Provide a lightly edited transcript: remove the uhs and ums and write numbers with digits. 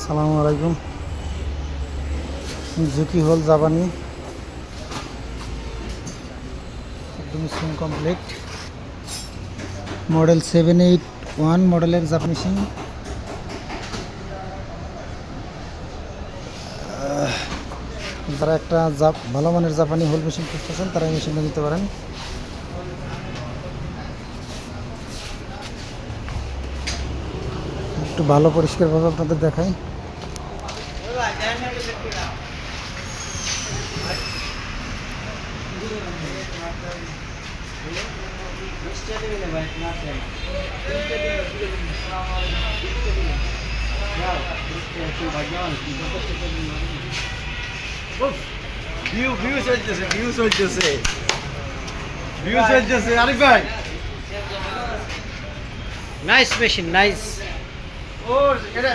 সালামু আলাইকুম। জুকি হল জাপানি একদম সিম কমপ্লিট মডেল 781 মডেলের জাপানি মেশিন। তারা একটা ভালো মানের জাপানি হোল মেশিন খুঁজতেছেন, তারা এই মেশিনটা নিতে পারেন। একটু ভালো পরিষ্কারভাবে আপনাদের দেখাই। আরিফ ভাই, নাইস মেশিন, নাইস। ও এটা